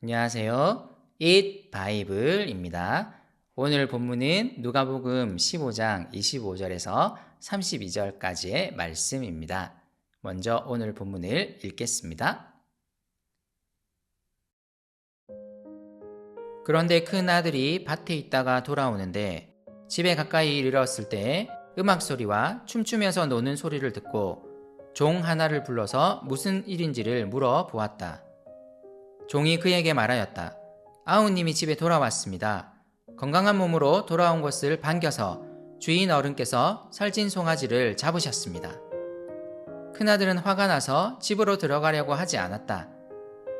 안녕하세요. Eat 바이블입니다. 오늘 본문은 누가복음 15장 25절에서 32절까지의 말씀입니다. 먼저 오늘 본문을 읽겠습니다. 그런데 큰 아들이 밭에 있다가 돌아오는데 집에 가까이 이르렀을 때 음악 소리와 춤추면서 노는 소리를 듣고 종 하나를 불러서 무슨 일인지를 물어 보았다. 종이 그에게 말하였다. 아우님이 집에 돌아왔습니다. 건강한 몸으로 돌아온 것을 반겨서 주인 어른께서 살찐 송아지를 잡으셨습니다. 큰아들은 화가 나서 집으로 들어가려고 하지 않았다.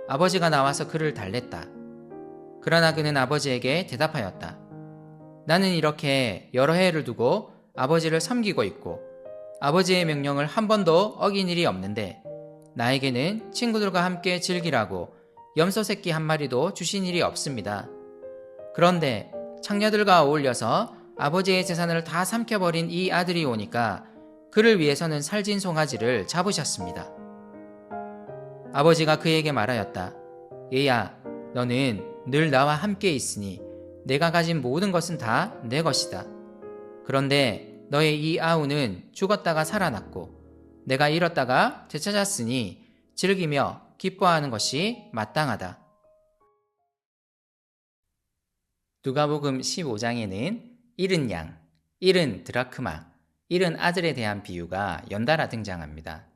아버지가 나와서 그를 달랬다. 그러나 그는 아버지에게 대답하였다. 나는 이렇게 여러 해를 두고 아버지를 섬기고 있고 아버지의 명령을 한 번도 어긴 일이 없는데 나에게는 친구들과 함께 즐기라고 염소 새끼 한 마리도 주신 일이 없습니다. 그런데 창녀들과 어울려서 아버지의 재산을 다 삼켜버린 이 아들이 오니까 그를 위해서는 살찐 송아지를 잡으셨습니다. 아버지가 그에게 말하였다. 얘야, 너는 늘 나와 함께 있으니 내가 가진 모든 것은 다 내 것이다. 그런데 너의 이 아우는 죽었다가 살아났고 내가 잃었다가 되찾았으니 즐기며 기뻐하는 것이 마땅하다. 누가복음 15장에는 잃은 양, 잃은 드라크마, 잃은 아들에 대한 비유가 연달아 등장합니다.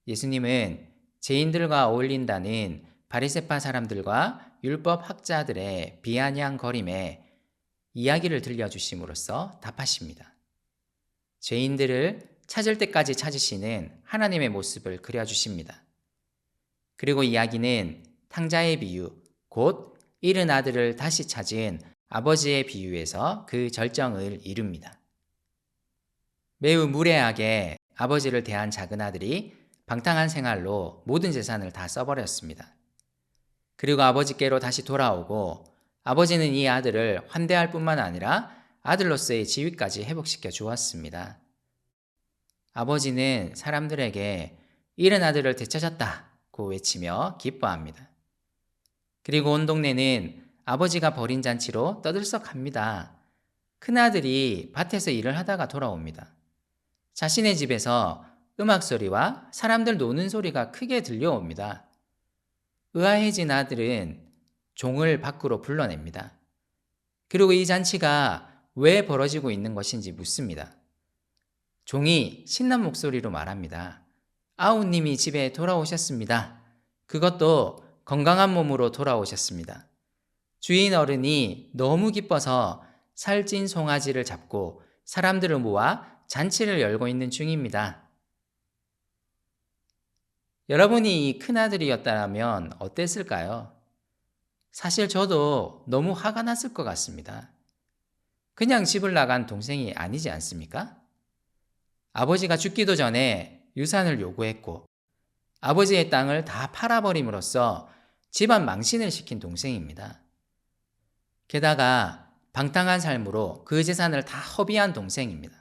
예수님은 죄인들과 어울린다는 바리새파 사람들과 율법 학자들의 비아냥거림에 이야기를 들려주심으로써 답하십니다. 죄인들을 찾을 때까지 찾으시는 하나님의 모습을 그려주십니다. 그리고 이야기는 탕자의 비유, 곧 잃은 아들을 다시 찾은 아버지의 비유에서 그 절정을 이룹니다. 매우 무례하게 아버지를 대한 작은 아들이 방탕한 생활로 모든 재산을 다 써버렸습니다. 그리고 아버지께로 다시 돌아오고 아버지는 이 아들을 환대할 뿐만 아니라 아들로서의 지위까지 회복시켜 주었습니다. 아버지는 사람들에게 잃은 아들을 되찾았다고 외치며 기뻐합니다. 그리고 온 동네는 아버지가 벌인 잔치로 떠들썩합니다. 큰아들이 밭에서 일을 하다가 돌아옵니다. 자신의 집에서 음악 소리와 사람들 노는 소리가 크게 들려옵니다. 의아해진 아들은 종을 밖으로 불러냅니다. 그리고 이 잔치가 왜 벌어지고 있는 것인지 묻습니다. 종이 신난 목소리로 말합니다. 아우님이 집에 돌아오셨습니다. 그것도 건강한 몸으로 돌아오셨습니다. 주인 어른이 너무 기뻐서 살찐 송아지를 잡고 사람들을 모아 잔치를 열고 있는 중입니다. 여러분이 이 큰아들이었다면 어땠을까요? 사실 저도 너무 화가 났을 것 같습니다. 그냥 집을 나간 동생이 아니지 않습니까? 아버지가 죽기도 전에 유산을 요구했고 아버지의 땅을 다 팔아버림으로써 집안 망신을 시킨 동생입니다. 게다가 방탕한 삶으로 그 재산을 다 허비한 동생입니다.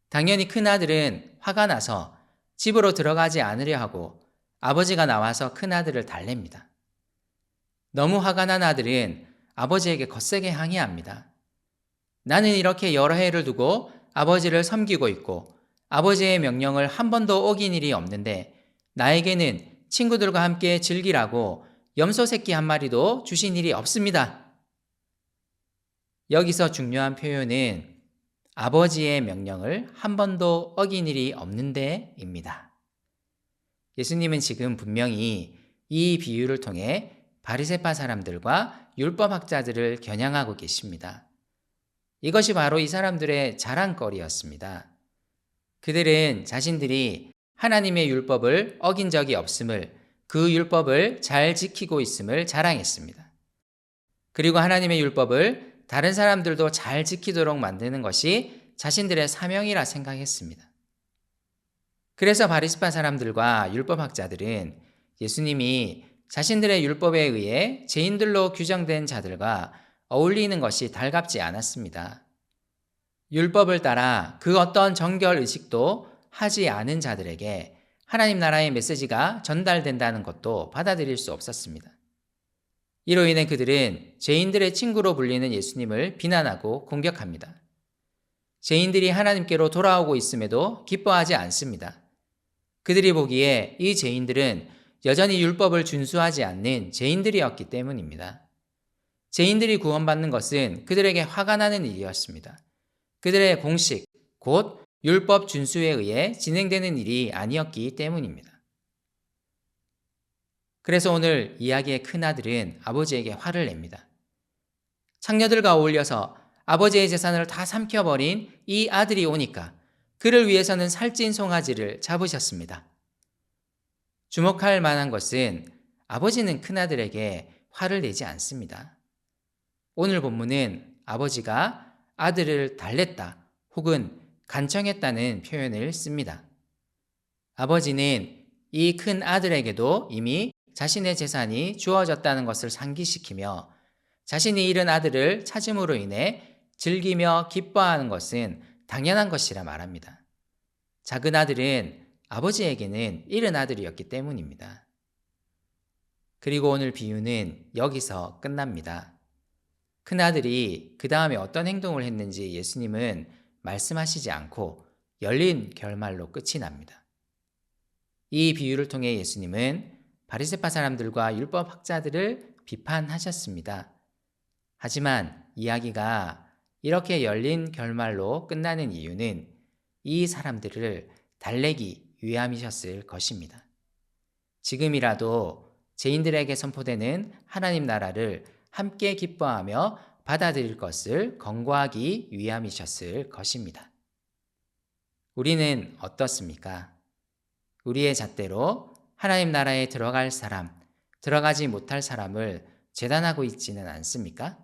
당연히 큰아들은 화가 나서 집으로 들어가지 않으려 하고 아버지가 나와서 큰아들을 달랩니다. 너무 화가 난 아들은 아버지에게 거세게 항의합니다. 나는 이렇게 여러 해를 두고 아버지를 섬기고 있고 아버지의 명령을 한 번도 어긴 일이 없는데 나에게는 친구들과 함께 즐기라고 염소 새끼 한 마리도 주신 일이 없습니다. 여기서 중요한 표현은 아버지의 명령을 한 번도 어긴 일이 없는데 입니다. 예수님은 지금 분명히 이 비유를 통해 바리새파 사람들과 율법학자들을 겨냥하고 계십니다. 이것이 바로 이 사람들의 자랑거리였습니다. 그들은 자신들이 하나님의 율법을 어긴 적이 없음을, 그 율법을 잘 지키고 있음을 자랑했습니다. 그리고 하나님의 율법을 다른 사람들도 잘 지키도록 만드는 것이 자신들의 사명이라 생각했습니다. 그래서 바리새파 사람들과 율법학자들은 예수님이 자신들의 율법에 의해 죄인들로 규정된 자들과 어울리는 것이 달갑지 않았습니다. 율법을 따라 그 어떤 정결 의식도 하지 않은 자들에게 하나님 나라의 메시지가 전달된다는 것도 받아들일 수 없었습니다. 이로 인해 그들은 죄인들의 친구로 불리는 예수님을 비난하고 공격합니다. 죄인들이 하나님께로 돌아오고 있음에도 기뻐하지 않습니다. 그들이 보기에 이 죄인들은 여전히 율법을 준수하지 않는 죄인들이었기 때문입니다. 죄인들이 구원받는 것은 그들에게 화가 나는 일이었습니다. 그들의 공식, 곧 율법 준수에 의해 진행되는 일이 아니었기 때문입니다. 그래서 오늘 이야기의 큰아들은 아버지에게 화를 냅니다. 창녀들과 어울려서 아버지의 재산을 다 삼켜버린 이 아들이 오니까 그를 위해서는 살찐 송아지를 잡으셨습니다. 주목할 만한 것은 아버지는 큰아들에게 화를 내지 않습니다. 오늘 본문은 아버지가 아들을 달랬다 혹은 간청했다는 표현을 씁니다. 아버지는 이 큰 아들에게도 이미 자신의 재산이 주어졌다는 것을 상기시키며 자신이 잃은 아들을 찾음으로 인해 즐기며 기뻐하는 것은 당연한 것이라 말합니다. 작은 아들은 아버지에게는 잃은 아들이었기 때문입니다. 그리고 오늘 비유는 여기서 끝납니다. 큰아들이 그 다음에 어떤 행동을 했는지 예수님은 말씀하시지 않고 열린 결말로 끝이 납니다. 이 비유를 통해 예수님은 바리새파 사람들과 율법 학자들을 비판하셨습니다. 하지만 이야기가 이렇게 열린 결말로 끝나는 이유는 이 사람들을 달래기 위함이셨을 것입니다. 지금이라도 죄인들에게 선포되는 하나님 나라를 함께 기뻐하며 받아들일 것을 권고하기 위함이셨을 것입니다. 우리는 어떻습니까? 우리의 잣대로 하나님 나라에 들어갈 사람, 들어가지 못할 사람을 재단하고 있지는 않습니까?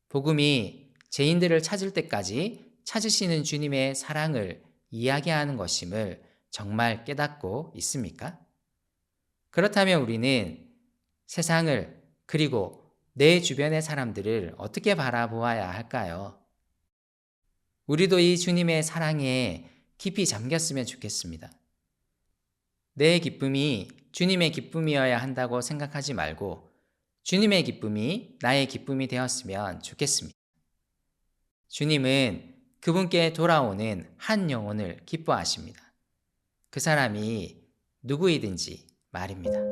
복음이 죄인들을 찾을 때까지 찾으시는 주님의 사랑을 이야기하는 것임을 정말 깨닫고 있습니까? 그렇다면 우리는 세상을 그리고 내 주변의 사람들을 어떻게 바라보아야 할까요? 우리도 이 주님의 사랑에 깊이 잠겼으면 좋겠습니다. 내 기쁨이 주님의 기쁨이어야 한다고 생각하지 말고 주님의 기쁨이 나의 기쁨이 되었으면 좋겠습니다. 주님은 그분께 돌아오는 한 영혼을 기뻐하십니다. 그 사람이 누구이든지 말입니다.